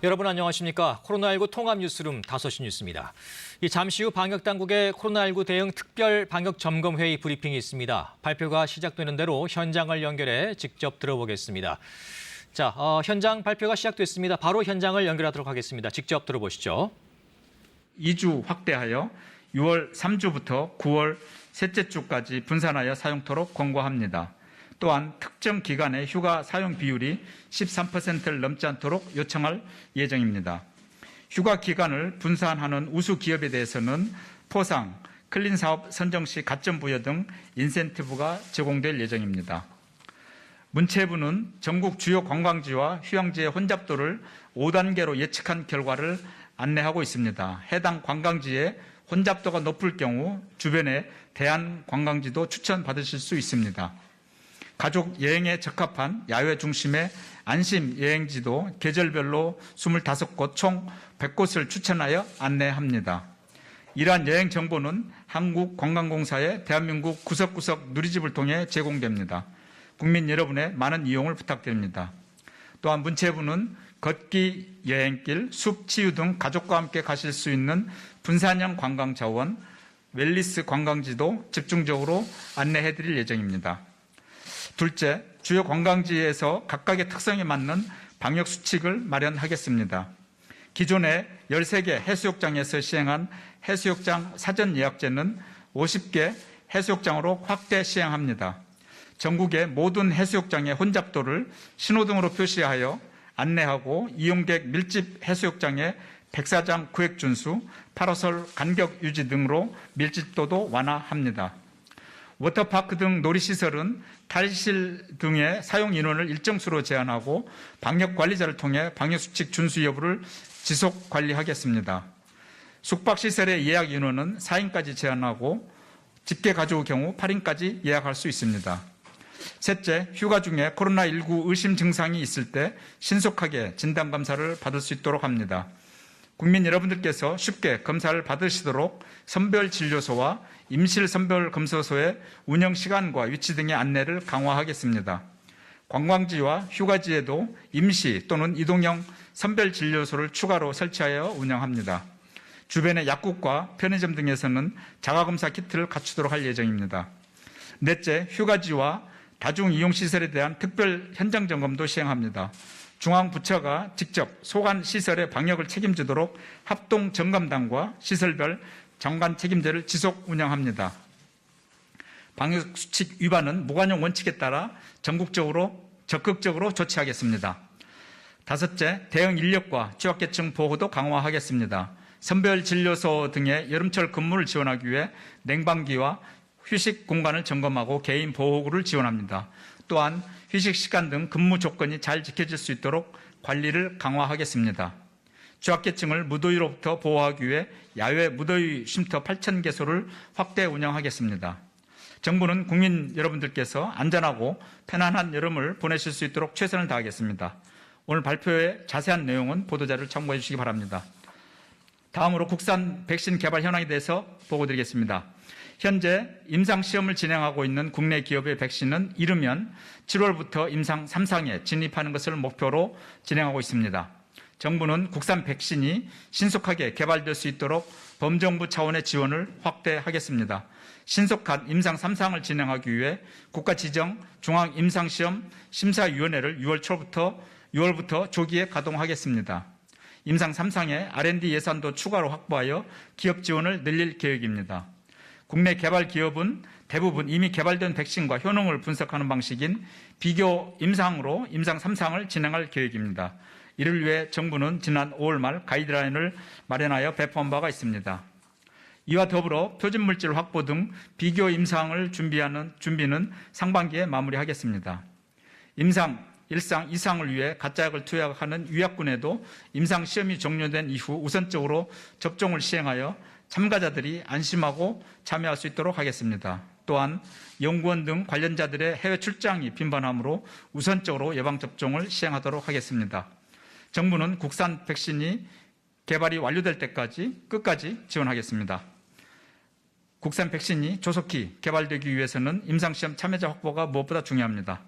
여러분 안녕하십니까? 코로나19 통합 뉴스룸 5시 뉴스입니다. 잠시 후 방역당국의 코로나19 대응 특별 방역점검회의 브리핑이 있습니다. 발표가 시작되는 대로 현장을 연결해 직접 들어보겠습니다. 자, 현장 발표가 시작됐습니다. 바로 현장을 연결하도록 하겠습니다. 직접 들어보시죠. 2주 확대하여 6월 3주부터 9월 셋째 주까지 분산하여 사용토록 권고합니다. 또한 특정 기간의 휴가 사용 비율이 13%를 넘지 않도록 요청할 예정입니다. 휴가 기간을 분산하는 우수 기업에 대해서는 포상, 클린 사업 선정 시 가점 부여 등 인센티브가 제공될 예정입니다. 문체부는 전국 주요 관광지와 휴양지의 혼잡도를 5단계로 예측한 결과를 안내하고 있습니다. 해당 관광지에 혼잡도가 높을 경우 주변에 대한관광지도 추천받으실 수 있습니다. 가족 여행에 적합한 야외 중심의 안심 여행지도 계절별로 25곳 총 100곳을 추천하여 안내합니다. 이러한 여행 정보는 한국관광공사의 대한민국 구석구석 누리집을 통해 제공됩니다. 국민 여러분의 많은 이용을 부탁드립니다. 또한 문체부는 걷기, 여행길, 숲, 치유 등 가족과 함께 가실 수 있는 분산형 관광자원, 웰니스 관광지도 집중적으로 안내해드릴 예정입니다. 둘째, 주요 관광지에서 각각의 특성에 맞는 방역 수칙을 마련하겠습니다. 기존의 13개 해수욕장에서 시행한 해수욕장 사전 예약제는 50개 해수욕장으로 확대 시행합니다. 전국의 모든 해수욕장의 혼잡도를 신호등으로 표시하여 안내하고 이용객 밀집 해수욕장의 백사장 구획 준수, 파라솔 간격 유지 등으로 밀집도도 완화합니다. 워터파크 등 놀이시설은 탈의실 등의 사용 인원을 일정 수로 제한하고 방역관리자를 통해 방역수칙 준수 여부를 지속 관리하겠습니다. 숙박시설의 예약 인원은 4인까지 제한하고 집계 가져올 경우 8인까지 예약할 수 있습니다. 셋째, 휴가 중에 코로나19 의심 증상이 있을 때 신속하게 진단검사를 받을 수 있도록 합니다. 국민 여러분들께서 쉽게 검사를 받으시도록 선별진료소와 임실선별검사소의 운영시간과 위치 등의 안내를 강화하겠습니다. 관광지와 휴가지에도 임시 또는 이동형 선별진료소를 추가로 설치하여 운영합니다. 주변의 약국과 편의점 등에서는 자가검사 키트를 갖추도록 할 예정입니다. 넷째, 휴가지와 다중이용시설에 대한 특별 현장점검도 시행합니다. 중앙부처가 직접 소관시설의 방역을 책임지도록 합동점검단과 시설별 정관 책임제를 지속 운영합니다. 방역수칙 위반은 무관용 원칙에 따라 전국적으로 적극적으로 조치하겠습니다. 다섯째, 대응 인력과 취약계층 보호도 강화하겠습니다. 선별진료소 등의 여름철 근무를 지원하기 위해 냉방기와 휴식 공간을 점검하고 개인 보호구를 지원합니다. 또한 휴식 시간 등 근무 조건이 잘 지켜질 수 있도록 관리를 강화하겠습니다. 취약계층을 무더위로부터 보호하기 위해 야외 무더위 쉼터 8,000개소를 확대 운영하겠습니다. 정부는 국민 여러분들께서 안전하고 편안한 여름을 보내실 수 있도록 최선을 다하겠습니다. 오늘 발표의 자세한 내용은 보도자료를 참고해 주시기 바랍니다. 다음으로 국산 백신 개발 현황에 대해서 보고드리겠습니다. 현재 임상시험을 진행하고 있는 국내 기업의 백신은 이르면 7월부터 임상 3상에 진입하는 것을 목표로 진행하고 있습니다. 정부는 국산 백신이 신속하게 개발될 수 있도록 범정부 차원의 지원을 확대하겠습니다. 신속한 임상 3상을 진행하기 위해 국가지정 중앙임상시험 심사위원회를 6월 초부터 6월부터 조기에 가동하겠습니다. 임상 3상의 R&D 예산도 추가로 확보하여 기업 지원을 늘릴 계획입니다. 국내 개발 기업은 대부분 이미 개발된 백신과 효능을 분석하는 방식인 비교 임상으로 임상 3상을 진행할 계획입니다. 이를 위해 정부는 지난 5월 말 가이드라인을 마련하여 배포한 바가 있습니다. 이와 더불어 표준물질 확보 등 비교 임상을 준비는 상반기에 마무리하겠습니다. 임상 1상, 2상을 위해 가짜약을 투약하는 유약군에도 임상 시험이 종료된 이후 우선적으로 접종을 시행하여 참가자들이 안심하고 참여할 수 있도록 하겠습니다. 또한 연구원 등 관련자들의 해외 출장이 빈번하므로 우선적으로 예방접종을 시행하도록 하겠습니다. 정부는 국산 백신이 개발이 완료될 때까지 끝까지 지원하겠습니다. 국산 백신이 조속히 개발되기 위해서는 임상시험 참여자 확보가 무엇보다 중요합니다.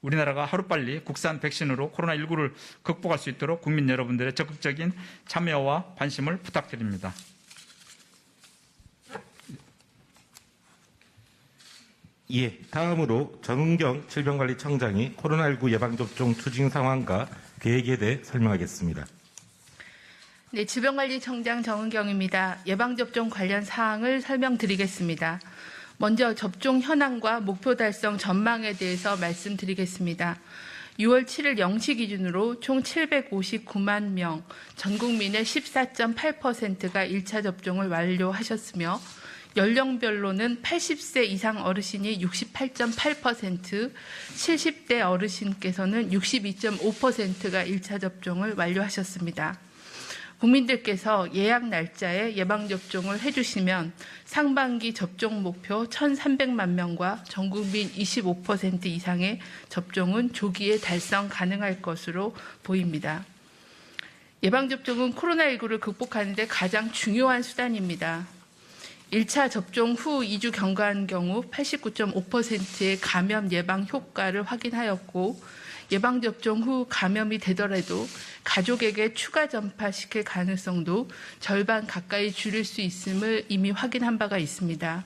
우리나라가 하루빨리 국산 백신으로 코로나19를 극복할 수 있도록 국민 여러분들의 적극적인 참여와 관심을 부탁드립니다. 예, 다음으로 정은경 질병관리청장이 코로나19 예방접종 추진 상황과 계획에 대해 설명하겠습니다. 네, 질병관리청장 정은경입니다. 예방접종 관련 사항을 설명드리겠습니다. 먼저 접종 현황과 목표 달성 전망에 대해서 말씀드리겠습니다. 6월 7일 0시 기준으로 총 759만 명, 전 국민의 14.8%가 1차 접종을 완료하셨으며 연령별로는 80세 이상 어르신이 68.8%, 70대 어르신께서는 62.5%가 1차 접종을 완료하셨습니다. 국민들께서 예약 날짜에 예방접종을 해주시면 상반기 접종 목표 1,300만 명과 전국민 25% 이상의 접종은 조기에 달성 가능할 것으로 보입니다. 예방접종은 코로나19를 극복하는 데 가장 중요한 수단입니다. 1차 접종 후 2주 경과한 경우 89.5%의 감염 예방 효과를 확인하였고 예방접종 후 감염이 되더라도 가족에게 추가 전파시킬 가능성도 절반 가까이 줄일 수 있음을 이미 확인한 바가 있습니다.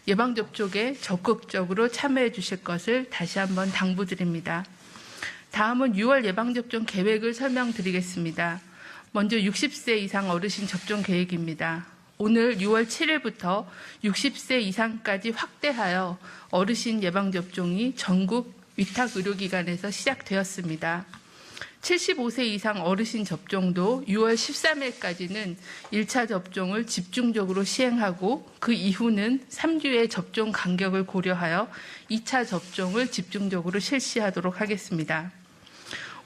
예방접종에 적극적으로 참여해 주실 것을 다시 한번 당부드립니다. 다음은 6월 예방접종 계획을 설명드리겠습니다. 먼저 60세 이상 어르신 접종 계획입니다. 오늘 6월 7일부터 60세 이상까지 확대하여 어르신 예방접종이 전국 위탁의료기관에서 시작되었습니다. 75세 이상 어르신 접종도 6월 13일까지는 1차 접종을 집중적으로 시행하고 그 이후는 3주의 접종 간격을 고려하여 2차 접종을 집중적으로 실시하도록 하겠습니다.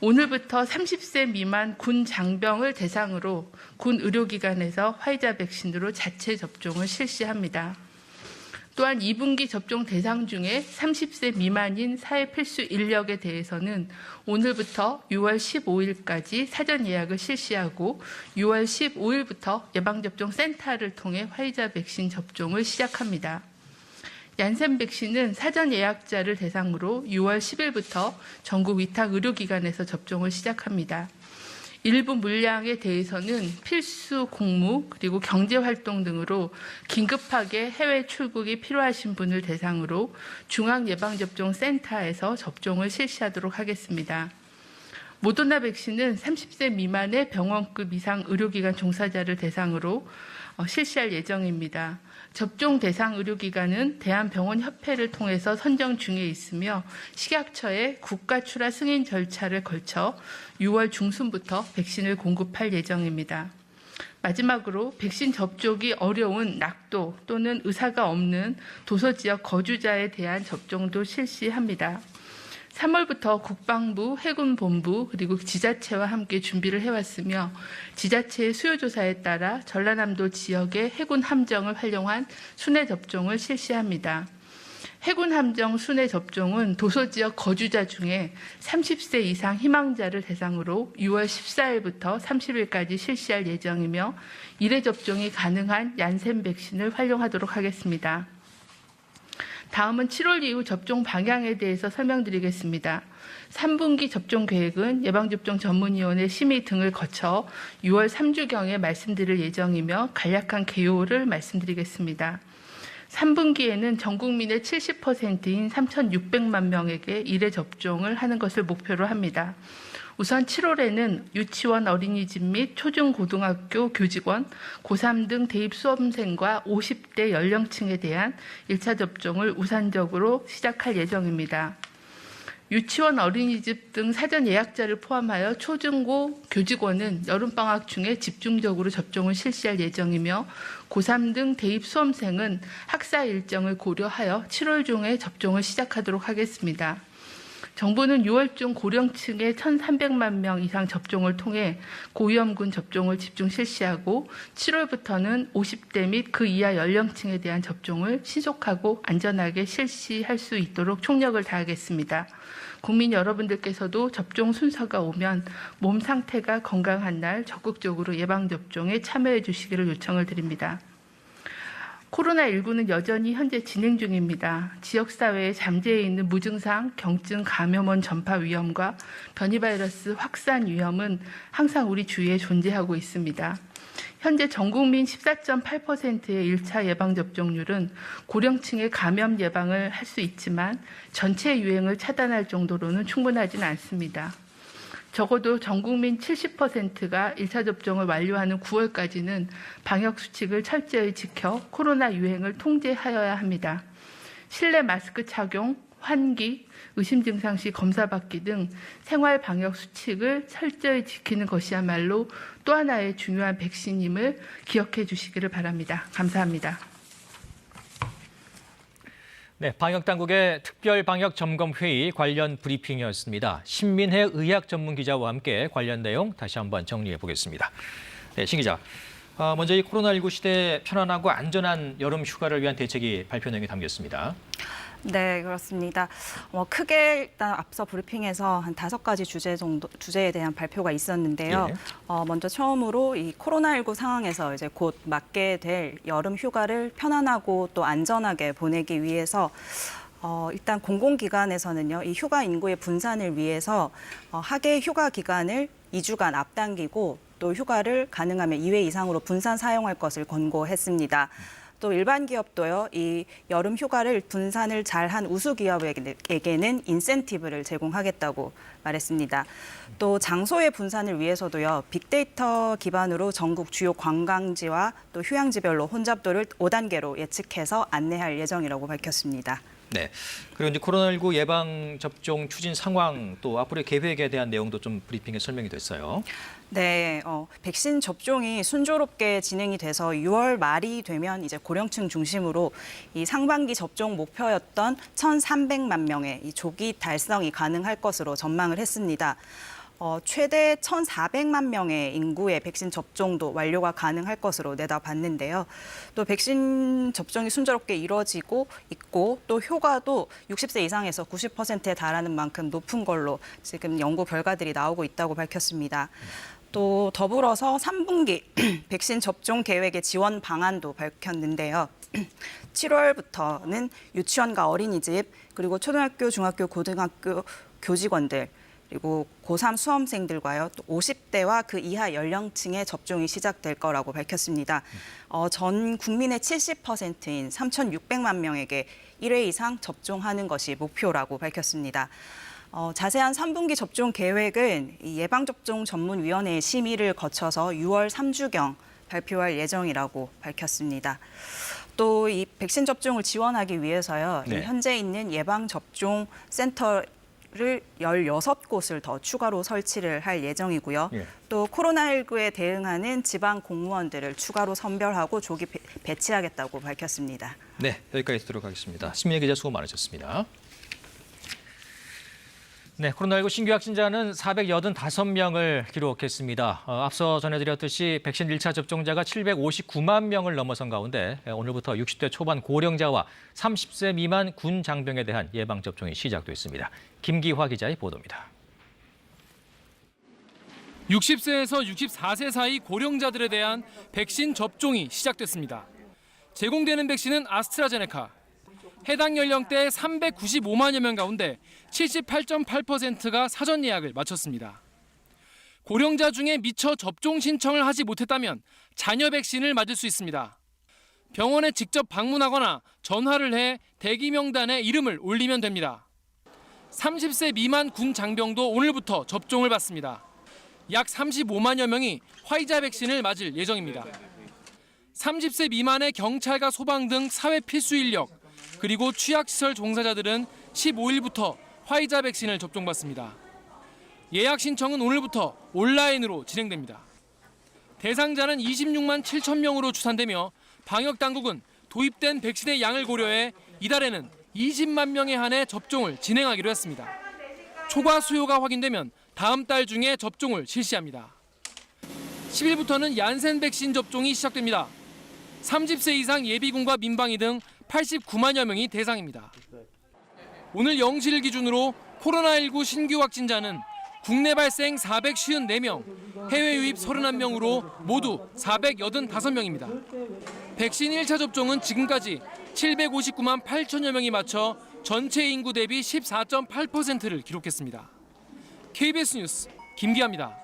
오늘부터 30세 미만 군 장병을 대상으로 군 의료기관에서 화이자 백신으로 자체 접종을 실시합니다. 또한 2분기 접종 대상 중에 30세 미만인 사회 필수 인력에 대해서는 오늘부터 6월 15일까지 사전 예약을 실시하고 6월 15일부터 예방접종 센터를 통해 화이자 백신 접종을 시작합니다. 얀센 백신은 사전 예약자를 대상으로 6월 10일부터 전국 위탁 의료기관에서 접종을 시작합니다. 일부 물량에 대해서는 필수 공무 그리고 경제활동 등으로 긴급하게 해외 출국이 필요하신 분을 대상으로 중앙예방접종센터에서 접종을 실시하도록 하겠습니다. 모더나 백신은 30세 미만의 병원급 이상 의료기관 종사자를 대상으로 실시할 예정입니다. 접종 대상 의료기관은 대한병원협회를 통해서 선정 중에 있으며 식약처에 국가 출하 승인 절차를 거쳐 6월 중순부터 백신을 공급할 예정입니다. 마지막으로 백신 접종이 어려운 낙도 또는 의사가 없는 도서지역 거주자에 대한 접종도 실시합니다. 3월부터 국방부, 해군본부 그리고 지자체와 함께 준비를 해왔으며 지자체의 수요조사에 따라 전라남도 지역의 해군 함정을 활용한 순회 접종을 실시합니다. 해군 함정 순회 접종은 도서지역 거주자 중에 30세 이상 희망자를 대상으로 6월 14일부터 30일까지 실시할 예정이며 1회 접종이 가능한 얀센 백신을 활용하도록 하겠습니다. 다음은 7월 이후 접종 방향에 대해서 설명드리겠습니다. 3분기 접종 계획은 예방접종 전문위원회 심의 등을 거쳐 6월 3주경에 말씀드릴 예정이며 간략한 개요를 말씀드리겠습니다. 3분기에는 전 국민의 70%인 3,600만 명에게 1회 접종을 하는 것을 목표로 합니다. 우선 7월에는 유치원 어린이집 및 초중고등학교 교직원, 고3 등 대입 수험생과 50대 연령층에 대한 1차 접종을 우선적으로 시작할 예정입니다. 유치원 어린이집 등 사전 예약자를 포함하여 초중고 교직원은 여름방학 중에 집중적으로 접종을 실시할 예정이며 고3 등 대입 수험생은 학사 일정을 고려하여 7월 중에 접종을 시작하도록 하겠습니다. 정부는 6월 중 고령층의 1,300만 명 이상 접종을 통해 고위험군 접종을 집중 실시하고 7월부터는 50대 및 그 이하 연령층에 대한 접종을 신속하고 안전하게 실시할 수 있도록 총력을 다하겠습니다. 국민 여러분들께서도 접종 순서가 오면 몸 상태가 건강한 날 적극적으로 예방접종에 참여해 주시기를 요청을 드립니다. 코로나19는 여전히 현재 진행 중입니다. 지역사회에 잠재해 있는 무증상, 경증, 감염원 전파 위험과 변이 바이러스 확산 위험은 항상 우리 주위에 존재하고 있습니다. 현재 전 국민 14.8%의 1차 예방접종률은 고령층의 감염 예방을 할 수 있지만 전체 유행을 차단할 정도로는 충분하지는 않습니다. 적어도 전 국민 70%가 1차 접종을 완료하는 9월까지는 방역 수칙을 철저히 지켜 코로나 유행을 통제하여야 합니다. 실내 마스크 착용, 환기, 의심 증상 시 검사받기 등 생활 방역 수칙을 철저히 지키는 것이야말로 또 하나의 중요한 백신임을 기억해 주시기를 바랍니다. 감사합니다. 네, 방역당국의 특별방역점검회의 관련 브리핑이었습니다. 신민혜 의학전문기자와 함께 관련 내용 다시 한번 정리해 보겠습니다. 네, 신 기자. 먼저 이 코로나19 시대에 편안하고 안전한 여름 휴가를 위한 대책이 발표 내용에 담겼습니다. 네, 그렇습니다. 크게 일단 앞서 브리핑에서 한 5가지 주제에 대한 발표가 있었는데요. 예. 먼저 처음으로 이 코로나19 상황에서 이제 곧 맞게 될 여름 휴가를 편안하고 또 안전하게 보내기 위해서 일단 공공기관에서는요, 이 휴가 인구의 분산을 위해서 학예 휴가 기간을 2주간 앞당기고 또 휴가를 가능하면 2회 이상으로 분산 사용할 것을 권고했습니다. 또 일반 기업도요, 이 여름 휴가를 분산을 잘한 우수 기업에게는 인센티브를 제공하겠다고 말했습니다. 또 장소의 분산을 위해서도요, 빅데이터 기반으로 전국 주요 관광지와 또 휴양지별로 혼잡도를 5단계로 예측해서 안내할 예정이라고 밝혔습니다. 네. 그리고 이제 코로나19 예방 접종 추진 상황 또 앞으로의 계획에 대한 내용도 좀 브리핑에 설명이 됐어요. 네, 백신 접종이 순조롭게 진행이 돼서 6월 말이 되면 이제 고령층 중심으로 이 상반기 접종 목표였던 1,300만 명의 이 조기 달성이 가능할 것으로 전망을 했습니다. 최대 1,400만 명의 인구의 백신 접종도 완료가 가능할 것으로 내다봤는데요. 또 백신 접종이 순조롭게 이루어지고 있고 또 효과도 60세 이상에서 90%에 달하는 만큼 높은 걸로 지금 연구 결과들이 나오고 있다고 밝혔습니다. 또 더불어서 3분기 백신 접종 계획의 지원 방안도 밝혔는데요. 7월부터는 유치원과 어린이집, 그리고 초등학교, 중학교, 고등학교 교직원들, 그리고 고3 수험생들과요, 또 50대와 그 이하 연령층의 접종이 시작될 거라고 밝혔습니다. 전 국민의 70%인 3,600만 명에게 1회 이상 접종하는 것이 목표라고 밝혔습니다. 자세한 3분기 접종 계획은 이 예방접종전문위원회의 심의를 거쳐서 6월 3주경 발표할 예정이라고 밝혔습니다. 또 이 백신 접종을 지원하기 위해서요, 네. 현재 있는 예방접종 센터를 16곳을 더 추가로 설치를 할 예정이고요. 예. 또 코로나19에 대응하는 지방 공무원들을 추가로 선별하고 조기 배치하겠다고 밝혔습니다. 네, 여기까지 듣도록 하겠습니다. 신민혜 기자 수고 많으셨습니다. 네, 코로나19 신규 확진자는 485명을 기록했습니다. 앞서 전해드렸듯이 백신 1차 접종자가 759만 명을 넘어선 가운데 오늘부터 60대 초반 고령자와 30세 미만 군 장병에 대한 예방접종이 시작됐습니다. 김기화 기자의 보도입니다. 60세에서 64세 사이 고령자들에 대한 백신 접종이 시작됐습니다. 제공되는 백신은 아스트라제네카. 해당 연령대 395만여 명 가운데 78.8%가 사전 예약을 마쳤습니다. 고령자 중에 미처 접종 신청을 하지 못했다면 잔여 백신을 맞을 수 있습니다. 병원에 직접 방문하거나 전화를 해 대기 명단에 이름을 올리면 됩니다. 30세 미만 군 장병도 오늘부터 접종을 받습니다. 약 35만여 명이 화이자 백신을 맞을 예정입니다. 30세 미만의 경찰과 소방 등 사회 필수 인력, 그리고 취약시설 종사자들은 15일부터 화이자 백신을 접종받습니다. 예약 신청은 오늘부터 온라인으로 진행됩니다. 대상자는 26만 7천 명으로 추산되며 방역당국은 도입된 백신의 양을 고려해 이달에는 20만 명에 한해 접종을 진행하기로 했습니다. 초과 수요가 확인되면 다음 달 중에 접종을 실시합니다. 10일부터는 얀센 백신 접종이 시작됩니다. 30세 이상 예비군과 민방위 등 89만여 명이 대상입니다. 오늘 0시 기준으로 코로나19 신규 확진자는 국내 발생 454명, 해외 유입 31명으로 모두 485명입니다. 백신 1차 접종은 지금까지 759만 8천여 명이 맞춰 전체 인구 대비 14.8%를 기록했습니다. KBS 뉴스 김기아입니다.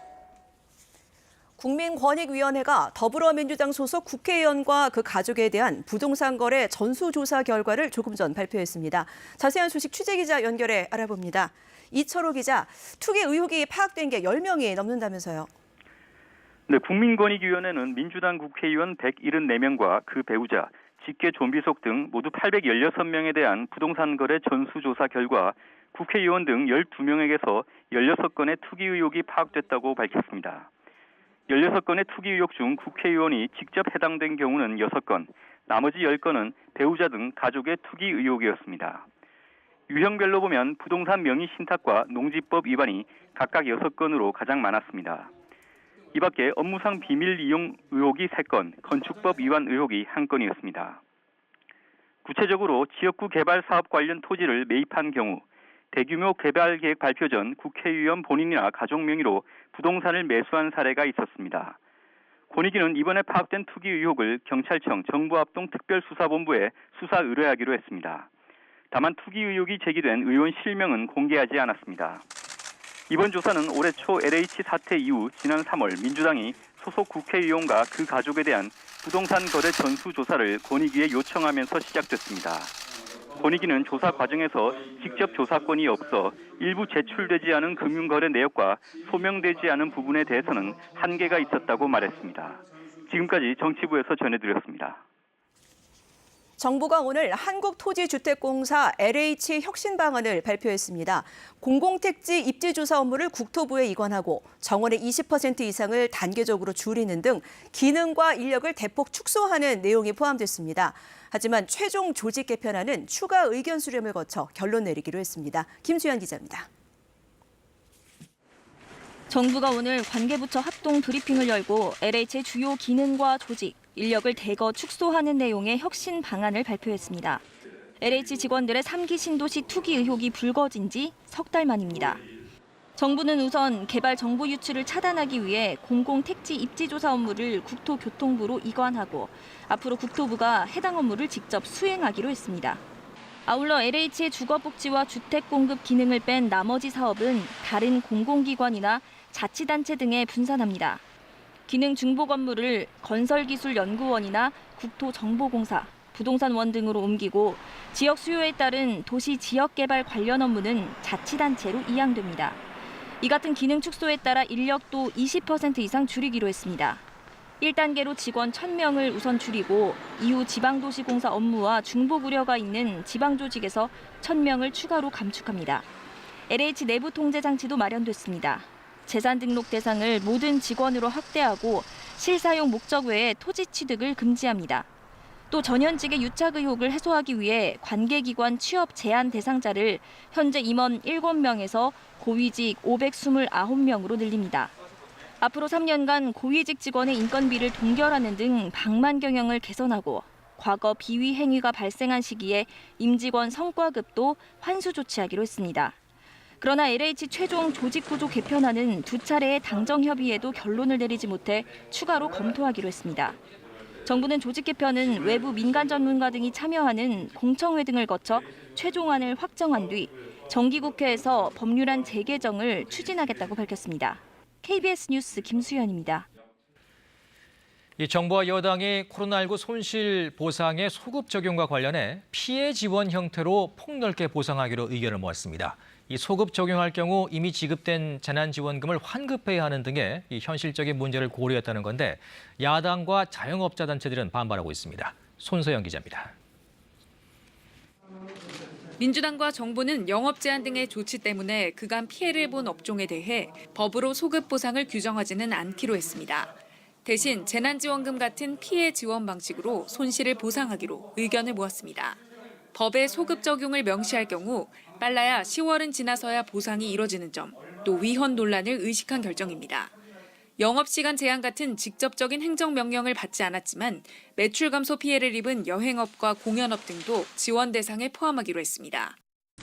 국민권익위원회가 더불어민주당 소속 국회의원과 그 가족에 대한 부동산 거래 전수조사 결과를 조금 전 발표했습니다. 자세한 소식 취재기자 연결해 알아봅니다. 이철호 기자, 투기 의혹이 파악된 게 10명이 넘는다면서요. 네, 국민권익위원회는 민주당 국회의원 174명과 그 배우자, 직계 좀비속 등 모두 816명에 대한 부동산 거래 전수조사 결과 국회의원 등 12명에게서 16건의 투기 의혹이 파악됐다고 밝혔습니다. 16건의 투기 의혹 중 국회의원이 직접 해당된 경우는 6건, 나머지 10건은 배우자 등 가족의 투기 의혹이었습니다. 유형별로 보면 부동산 명의 신탁과 농지법 위반이 각각 6건으로 가장 많았습니다. 이 밖에 업무상 비밀 이용 의혹이 3건, 건축법 위반 의혹이 1건이었습니다. 구체적으로 지역구 개발 사업 관련 토지를 매입한 경우 대규모 개발 계획 발표 전 국회의원 본인이나 가족 명의로 부동산을 매수한 사례가 있었습니다. 권익위는 이번에 파악된 투기 의혹을 경찰청 정부합동특별수사본부에 수사 의뢰하기로 했습니다. 다만 투기 의혹이 제기된 의원 실명은 공개하지 않았습니다. 이번 조사는 올해 초 LH 사태 이후 지난 3월 민주당이 소속 국회의원과 그 가족에 대한 부동산 거래 전수 조사를 권익위에 요청하면서 시작됐습니다. 권익위는 조사 과정에서 직접 조사권이 없어 일부 제출되지 않은 금융거래 내역과 소명되지 않은 부분에 대해서는 한계가 있었다고 말했습니다. 지금까지 정치부에서 전해드렸습니다. 정부가 오늘 한국토지주택공사 LH 혁신 방안을 발표했습니다. 공공택지 입지조사 업무를 국토부에 이관하고 정원의 20% 이상을 단계적으로 줄이는 등 기능과 인력을 대폭 축소하는 내용이 포함됐습니다. 하지만 최종 조직 개편안은 추가 의견 수렴을 거쳐 결론 내리기로 했습니다. 김수현 기자입니다. 정부가 오늘 관계부처 합동 브리핑을 열고 LH의 주요 기능과 조직, 인력을 대거 축소하는 내용의 혁신 방안을 발표했습니다. LH 직원들의 3기 신도시 투기 의혹이 불거진 지 석 달 만입니다. 정부는 우선 개발 정보 유출을 차단하기 위해 공공택지 입지조사 업무를 국토교통부로 이관하고 앞으로 국토부가 해당 업무를 직접 수행하기로 했습니다. 아울러 LH의 주거복지와 주택공급 기능을 뺀 나머지 사업은 다른 공공기관이나 자치단체 등에 분산합니다. 기능 중복 업무를 건설기술연구원이나 국토정보공사, 부동산원 등으로 옮기고 지역 수요에 따른 도시 지역개발 관련 업무는 자치단체로 이양됩니다. 이 같은 기능 축소에 따라 인력도 20% 이상 줄이기로 했습니다. 1단계로 직원 1,000명을 우선 줄이고 이후 지방도시공사 업무와 중복 우려가 있는 지방조직에서 1,000명을 추가로 감축합니다. LH 내부 통제 장치도 마련됐습니다. 재산 등록 대상을 모든 직원으로 확대하고 실사용 목적 외에 토지 취득을 금지합니다. 또 전현직의 유착 의혹을 해소하기 위해 관계기관 취업 제한 대상자를 현재 임원 7명에서 고위직 529명으로 늘립니다. 앞으로 3년간 고위직 직원의 인건비를 동결하는 등 방만 경영을 개선하고 과거 비위 행위가 발생한 시기에 임직원 성과급도 환수 조치하기로 했습니다. 그러나 LH 최종 조직구조 개편안은 2차례의 당정협의에도 결론을 내리지 못해 추가로 검토하기로 했습니다. 정부는 조직 개편은 외부 민간 전문가 등이 참여하는 공청회 등을 거쳐 최종안을 확정한 뒤 정기국회에서 법률안 재개정을 추진하겠다고 밝혔습니다. KBS 뉴스 김수현입니다. 이 정부와 여당이 코로나19 손실 보상의 소급 적용과 관련해 피해 지원 형태로 폭넓게 보상하기로 의견을 모았습니다. 이 소급 적용할 경우 이미 지급된 재난지원금을 환급해야 하는 등의 이 현실적인 문제를 고려했다는 건데 야당과 자영업자 단체들은 반발하고 있습니다. 손소영 기자입니다. 민주당과 정부는 영업 제한 등의 조치 때문에 그간 피해를 본 업종에 대해 법으로 소급 보상을 규정하지는 않기로 했습니다. 대신 재난지원금 같은 피해 지원 방식으로 손실을 보상하기로 의견을 모았습니다. 법의 소급 적용을 명시할 경우 빨라야 10월은 지나서야 보상이 이뤄지는 점, 또 위헌 논란을 의식한 결정입니다. 영업시간 제한 같은 직접적인 행정명령을 받지 않았지만 매출 감소 피해를 입은 여행업과 공연업 등도 지원 대상에 포함하기로 했습니다.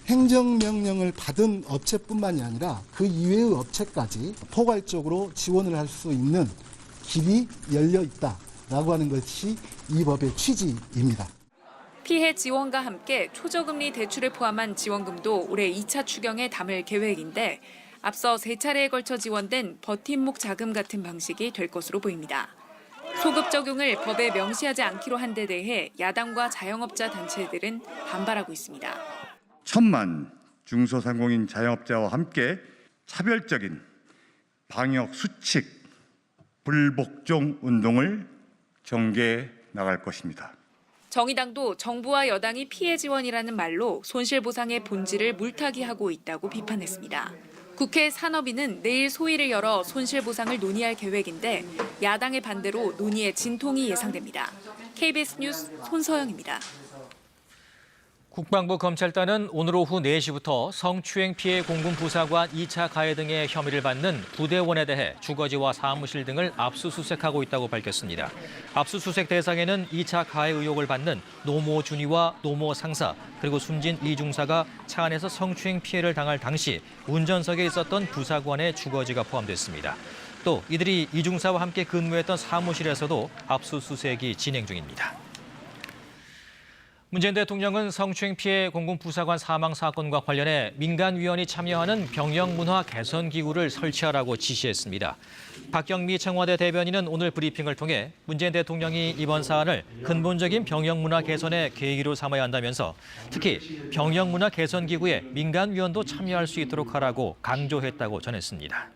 행정명령을 받은 업체뿐만이 아니라 그 이외의 업체까지 포괄적으로 지원을 할 수 있는 길이 열려 있다라고 하는 것이 이 법의 취지입니다. 피해 지원과 함께 초저금리 대출을 포함한 지원금도 올해 2차 추경에 담을 계획인데 앞서 3차례에 걸쳐 지원된 버팀목 자금 같은 방식이 될 것으로 보입니다. 소급 적용을 법에 명시하지 않기로 한 데 대해 야당과 자영업자 단체들은 반발하고 있습니다. 1,000만 중소상공인 자영업자와 함께 차별적인 방역 수칙 불복종 운동을 전개해 나갈 것입니다. 정의당도 정부와 여당이 피해 지원이라는 말로 손실보상의 본질을 물타기하고 있다고 비판했습니다. 국회 산업위는 내일 소위를 열어 손실보상을 논의할 계획인데 야당의 반대로 논의에 진통이 예상됩니다. KBS 뉴스 손서영입니다. 국방부 검찰단은 오늘 오후 4시부터 성추행 피해 공군부사관 2차 가해 등의 혐의를 받는 부대원에 대해 주거지와 사무실 등을 압수수색하고 있다고 밝혔습니다. 압수수색 대상에는 2차 가해 의혹을 받는 노모 준위와 노모 상사 그리고 숨진 이 중사가 차 안에서 성추행 피해를 당할 당시 운전석에 있었던 부사관의 주거지가 포함됐습니다. 또 이들이 이 중사와 함께 근무했던 사무실에서도 압수수색이 진행 중입니다. 문재인 대통령은 성추행 피해 공군 부사관 사망 사건과 관련해 민간위원이 참여하는 병영문화 개선 기구를 설치하라고 지시했습니다. 박경미 청와대 대변인은 오늘 브리핑을 통해 문재인 대통령이 이번 사안을 근본적인 병영문화 개선의 계기로 삼아야 한다면서 특히 병영문화 개선 기구에 민간위원도 참여할 수 있도록 하라고 강조했다고 전했습니다.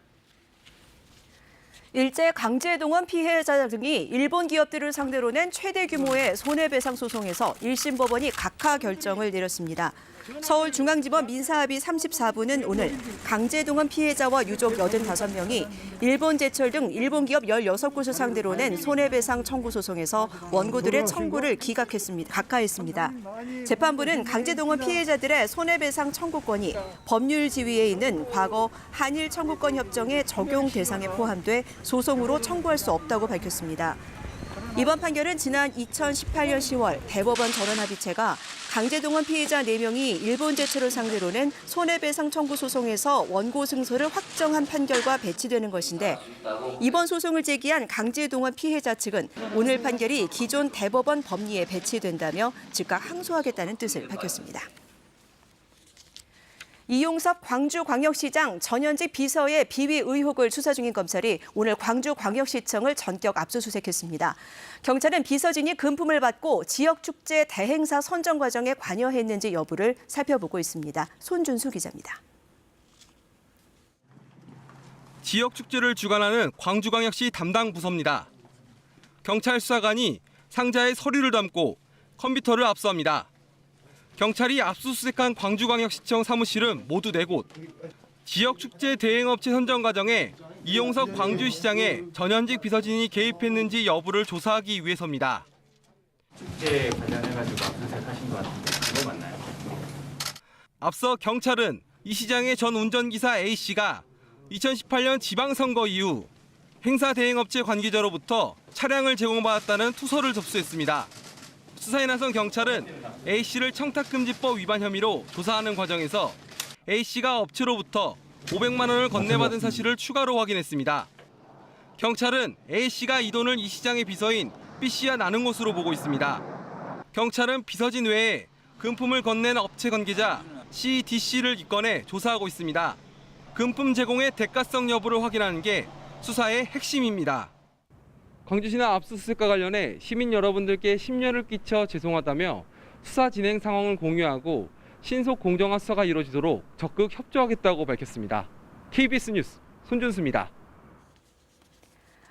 일제 강제동원 피해자 등이 일본 기업들을 상대로 낸 최대 규모의 손해배상 소송에서 1심 법원이 각하 결정을 내렸습니다. 서울중앙지법 민사합의 34부는 오늘 강제동원 피해자와 유족 85명이 일본 제철 등 일본 기업 16곳을 상대로 낸 손해배상 청구 소송에서 원고들의 청구를 각하했습니다. 재판부는 강제동원 피해자들의 손해배상 청구권이 법률 지위에 있는 과거 한일 청구권 협정의 적용 대상에 포함돼 소송으로 청구할 수 없다고 밝혔습니다. 이번 판결은 지난 2018년 10월 대법원 전원합의체가 강제동원 피해자 4명이 일본 제철을 상대로 낸 손해배상 청구 소송에서 원고 승소를 확정한 판결과 배치되는 것인데 이번 소송을 제기한 강제동원 피해자 측은 오늘 판결이 기존 대법원 법리에 배치된다며 즉각 항소하겠다는 뜻을 밝혔습니다. 이용섭 광주광역시장 전현직 비서의 비위 의혹을 수사 중인 검찰이 오늘 광주광역시청을 전격 압수수색했습니다. 경찰은 비서진이 금품을 받고 지역축제 대행사 선정 과정에 관여했는지 여부를 살펴보고 있습니다. 손준수 기자입니다. 지역축제를 주관하는 광주광역시 담당 부서입니다. 경찰 수사관이 상자에 서류를 담고 컴퓨터를 압수합니다. 경찰이 압수수색한 광주광역시청 사무실은 모두 4곳. 지역축제 대행업체 선정 과정에 이용석 광주시장의 전현직 비서진이 개입했는지 여부를 조사하기 위해서입니다. 축제 관련해가지고 압수수색하신 것 같은데 그거 맞나요? 앞서 경찰은 이 시장의 전 운전기사 A씨가 2018년 지방선거 이후 행사 대행업체 관계자로부터 차량을 제공받았다는 투서를 접수했습니다. 수사에 나선 경찰은 A씨를 청탁금지법 위반 혐의로 조사하는 과정에서 A씨가 업체로부터 500만 원을 건네받은 사실을 추가로 확인했습니다. 경찰은 A씨가 이 돈을 이 시장의 비서인 B씨와 나눈 것으로 보고 있습니다. 경찰은 비서진 외에 금품을 건넨 업체 관계자 C, D씨를 입건해 조사하고 있습니다. 금품 제공의 대가성 여부를 확인하는 게 수사의 핵심입니다. 광주시는 압수수색과 관련해 시민 여러분들께 심려를 끼쳐 죄송하다며 수사 진행 상황을 공유하고 신속 공정한 수사가 이루어지도록 적극 협조하겠다고 밝혔습니다. KBS 뉴스 손준수입니다.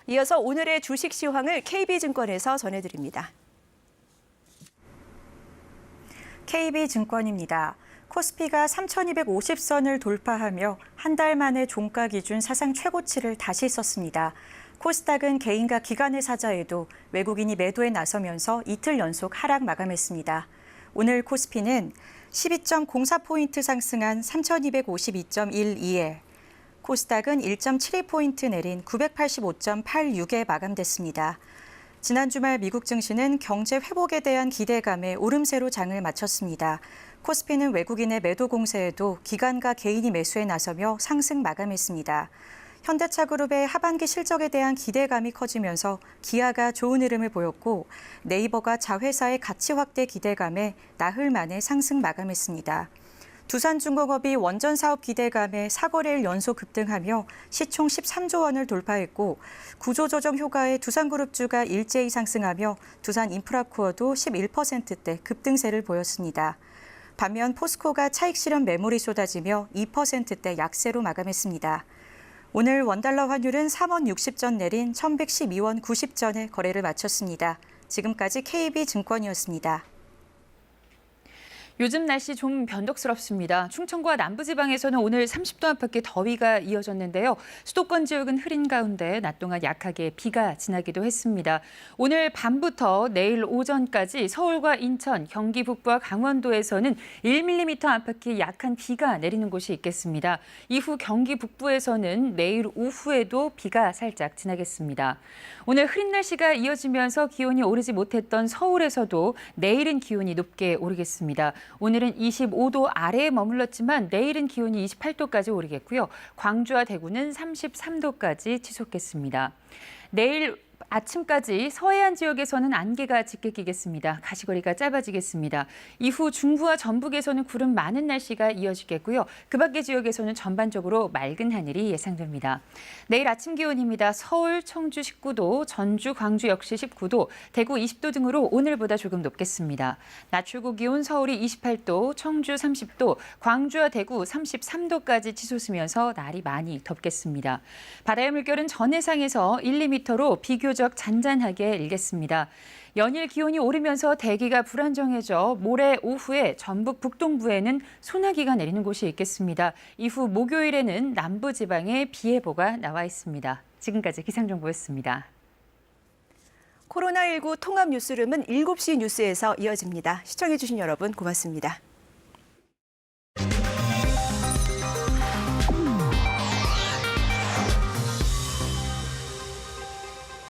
이어서 오늘의 주식 시황을 KB증권에서 전해드립니다. KB증권입니다. 코스피가 3,250선을 돌파하며 한 달 만에 종가 기준 사상 최고치를 다시 썼습니다. 코스닥은 개인과 기관의 사자에도 외국인이 매도에 나서면서 이틀 연속 하락 마감했습니다. 오늘 코스피는 12.04포인트 상승한 3,252.12에 코스닥은 1.72포인트 내린 985.86에 마감됐습니다. 지난 주말 미국 증시는 경제 회복에 대한 기대감에 오름세로 장을 마쳤습니다. 코스피는 외국인의 매도 공세에도 기관과 개인이 매수에 나서며 상승 마감했습니다. 현대차그룹의 하반기 실적에 대한 기대감이 커지면서 기아가 좋은 흐름을 보였고 네이버가 자회사의 가치 확대 기대감에 나흘 만에 상승 마감했습니다. 두산중공업이 원전 사업 기대감에 4거래일 연속 급등하며 시총 13조 원을 돌파했고 구조조정 효과에 두산그룹주가 일제히 상승하며 두산인프라코어도 11%대 급등세를 보였습니다. 반면 포스코가 차익 실현 매물이 쏟아지며 2%대 약세로 마감했습니다. 오늘 원달러 환율은 3원 60전 내린 1112원 90전에 거래를 마쳤습니다. 지금까지 KB증권이었습니다. 요즘 날씨 좀 변덕스럽습니다. 충청과 남부지방에서는 오늘 30도 안팎의 더위가 이어졌는데요. 수도권 지역은 흐린 가운데 낮 동안 약하게 비가 지나기도 했습니다. 오늘 밤부터 내일 오전까지 서울과 인천, 경기 북부와 강원도에서는 1mm 안팎의 약한 비가 내리는 곳이 있겠습니다. 이후 경기 북부에서는 내일 오후에도 비가 살짝 지나겠습니다. 오늘 흐린 날씨가 이어지면서 기온이 오르지 못했던 서울에서도 내일은 기온이 높게 오르겠습니다. 오늘은 25도 아래에 머물렀지만 내일은 기온이 28도까지 오르겠고요. 광주와 대구는 33도까지 치솟겠습니다. 내일 아침까지 서해안 지역에서는 안개가 짙게 끼겠습니다. 가시거리가 짧아지겠습니다. 이후 중부와 전북에서는 구름 많은 날씨가 이어지겠고요. 그 밖의 지역에서는 전반적으로 맑은 하늘이 예상됩니다. 내일 아침 기온입니다. 서울, 청주 19도, 전주, 광주 역시 19도, 대구 20도 등으로 오늘보다 조금 높겠습니다. 낮 최고 기온 서울이 28도, 청주 30도, 광주와 대구 33도까지 치솟으면서 날이 많이 덥겠습니다. 바다의 물결은 전해상에서 1, 2m로 비교적 잔잔하게 일겠습니다. 연일 기온이 오르면서 대기가 불안정해져 모레 오후에 전북 북동부에는 소나기가 내리는 곳이 있겠습니다. 이후 목요일에는 남부지방에 비 예보가 나와 있습니다. 지금까지 기상정보였습니다. 코로나19 통합 뉴스룸은 7시 뉴스에서 이어집니다. 시청해주신 여러분 고맙습니다.